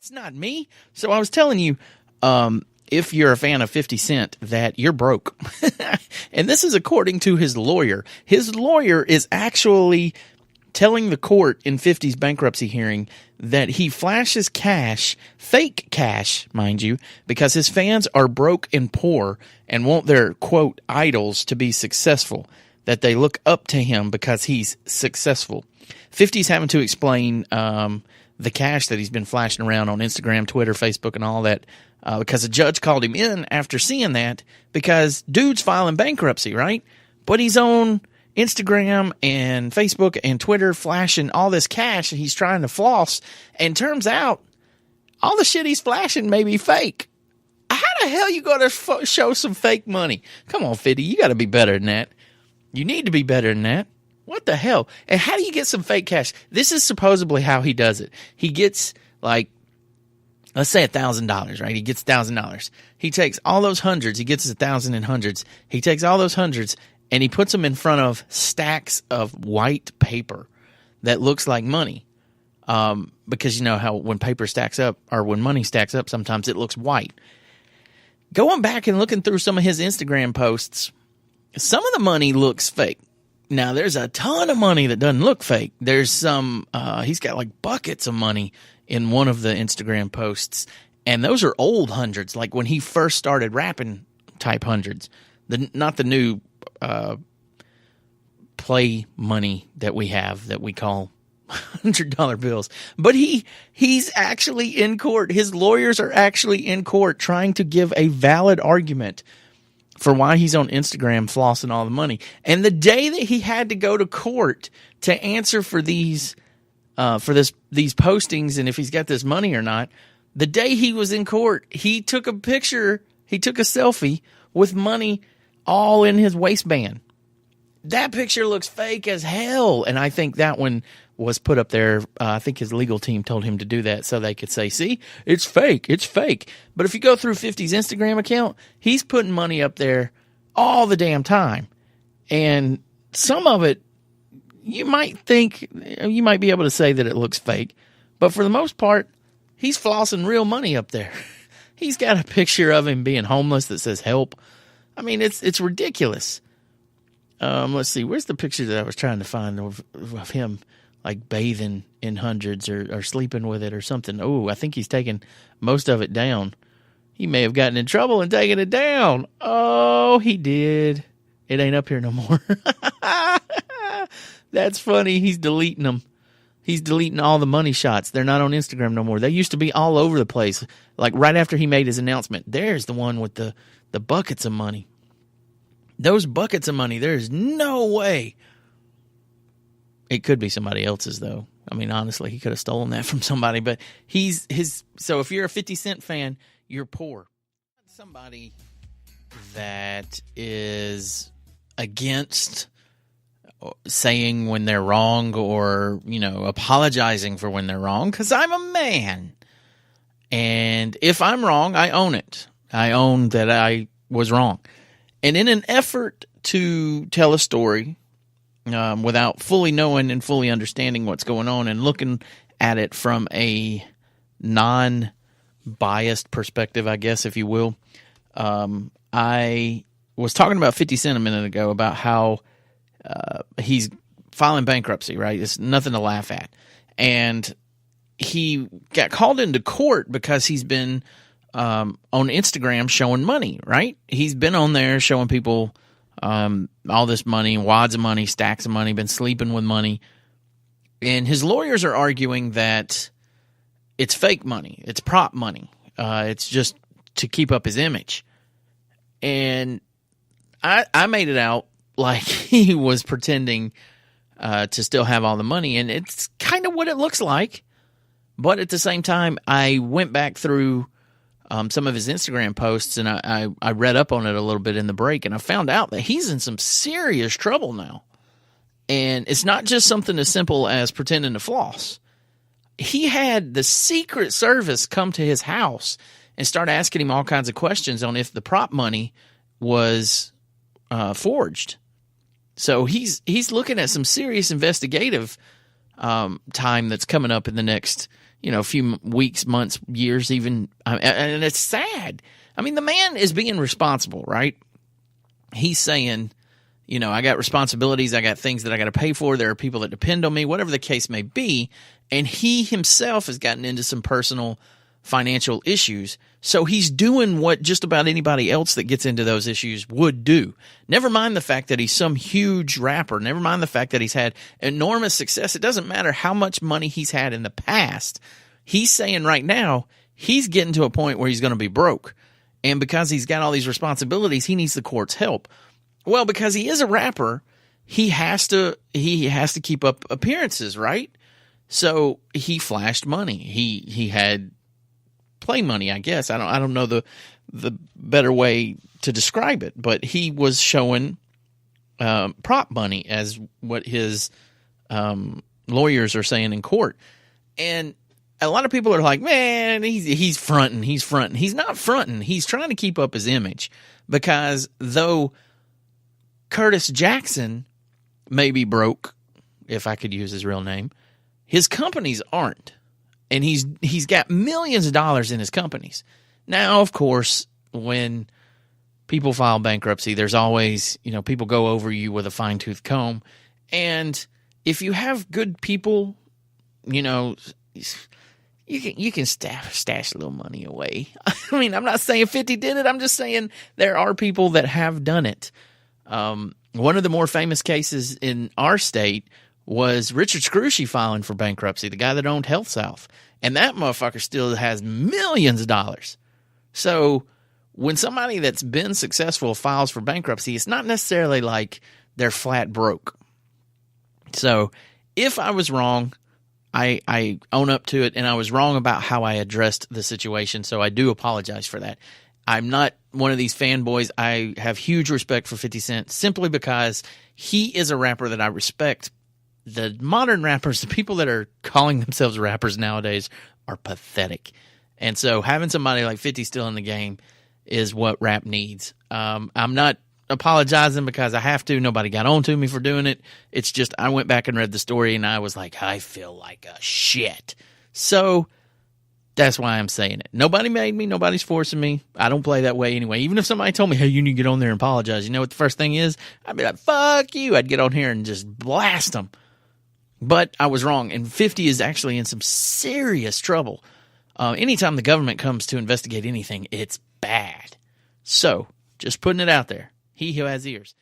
It's not me. So I was telling you, if you're a fan of 50 Cent, that you're broke. And this is according to his lawyer. His lawyer is actually telling the court in 50's bankruptcy hearing that he flashes cash, fake cash, mind you, because his fans are broke and poor and want their, quote, idols to be successful, that they look up to him because he's successful. 50's having to explain the cash that he's been flashing around on Instagram, Twitter, Facebook, and all that, because a judge called him in after seeing that, because dude's filing bankruptcy, right? But he's on Instagram and Facebook and Twitter flashing all this cash, and he's trying to floss, and turns out all the shit he's flashing may be fake. How the hell you going to show some fake money? Come on, 50, you got to be better than that. You need to be better than that. What the hell? And how do you get some fake cash? This is supposedly how he does it. He gets, like, let's say $1,000, right? He gets $1,000. He takes all those hundreds. He gets 1,000 in hundreds. He takes all those hundreds and he puts them in front of stacks of white paper that looks like money. Because you know how when paper stacks up, or when money stacks up, sometimes it looks white. Going back and looking through some of his Instagram posts, some of the money looks fake. Now, there's a ton of money that doesn't look fake. There's some, he's got like buckets of money in one of the Instagram posts, and those are old hundreds, like when he first started rapping type hundreds. Not the new play money that we have that we call $100 bills. But he's actually in court. His lawyers are actually in court trying to give a valid argument for why he's on Instagram flossing all the money. And the day that he had to go to court to answer for these postings and if he's got this money or not, the day he was in court, he took a picture, he took a selfie with money all in his waistband. That picture looks fake as hell. And I think that one was put up there. I think his legal team told him to do that so they could say, see, it's fake. It's fake. But if you go through 50's Instagram account, he's putting money up there all the damn time. And some of it, you might be able to say that it looks fake. But for the most part, he's flossing real money up there. He's got a picture of him being homeless that says help. I mean, it's ridiculous. Let's see. Where's the picture that I was trying to find of him, like bathing in hundreds or sleeping with it or something? Oh, I think he's taking most of it down. He may have gotten in trouble and taken it down. Oh, he did. It ain't up here no more. That's funny. He's deleting them. He's deleting all the money shots. They're not on Instagram no more. They used to be all over the place. Like right after he made his announcement, there's the one with the buckets of money. Those buckets of money, there's no way. It could be somebody else's, though. I mean, honestly, he could have stolen that from somebody. But so if you're a 50 Cent fan, you're poor. Somebody that is against saying when they're wrong or, apologizing for when they're wrong, because I'm a man. And if I'm wrong, I own it. I own that I was wrong. And in an effort to tell a story without fully knowing and fully understanding what's going on and looking at it from a non-biased perspective, I guess, if you will, I was talking about 50 Cent a minute ago about how he's filing bankruptcy, right? It's nothing to laugh at. And he got called into court because he's been on Instagram showing money, right? He's been on there showing people all this money, wads of money, stacks of money, been sleeping with money. And his lawyers are arguing that it's fake money. It's prop money. It's just to keep up his image. And I made it out like he was pretending to still have all the money. And it's kind of what it looks like. But at the same time, I went back through some of his Instagram posts, and I read up on it a little bit in the break, and I found out that he's in some serious trouble now. And it's not just something as simple as pretending to floss. He had the Secret Service come to his house and start asking him all kinds of questions on if the prop money was forged. So he's looking at some serious investigative time that's coming up in the next a few weeks, months, years even. And it's sad. I mean, the man is being responsible, right? He's saying, I got responsibilities. I got things that I got to pay for. There are people that depend on me, whatever the case may be. And he himself has gotten into some personal financial issues. So he's doing what just about anybody else that gets into those issues would do. Never mind the fact that he's some huge rapper. Never mind the fact that he's had enormous success. It doesn't matter how much money he's had in the past. He's saying right now he's getting to a point where he's going to be broke. And because he's got all these responsibilities, he needs the court's help. Well, because he is a rapper, he has to keep up appearances, right? So he flashed money. He had play money, I guess. I don't know the better way to describe it, but he was showing prop money as what his lawyers are saying in court. And a lot of people are like, man, he's fronting. He's not fronting. He's trying to keep up his image, because though Curtis Jackson may be broke, if I could use his real name, his companies aren't. And he's got millions of dollars in his companies. Now, of course, when people file bankruptcy, there's always, people go over you with a fine-tooth comb. And if you have good people, you can stash a little money away. I mean, I'm not saying 50 did it. I'm just saying there are people that have done it. One of the more famous cases in our state was Richard Scrushy filing for bankruptcy, the guy that owned Health South. And that motherfucker still has millions of dollars. So when somebody that's been successful files for bankruptcy, it's not necessarily like they're flat broke. So if I was wrong, I own up to it, and I was wrong about how I addressed the situation, so I do apologize for that. I'm not one of these fanboys. I have huge respect for 50 Cent simply because he is a rapper that I respect. The modern rappers, the people that are calling themselves rappers nowadays, are pathetic. And so having somebody like 50 still in the game is what rap needs. I'm not apologizing because I have to. Nobody got on to me for doing it. It's just I went back and read the story, and I was like, I feel like a shit. So that's why I'm saying it. Nobody made me. Nobody's forcing me. I don't play that way anyway. Even if somebody told me, hey, you need to get on there and apologize, you know what the first thing is? I'd be like, fuck you. I'd get on here and just blast them. But I was wrong, and 50 is actually in some serious trouble. Anytime the government comes to investigate anything, it's bad. So, just putting it out there. He who has ears.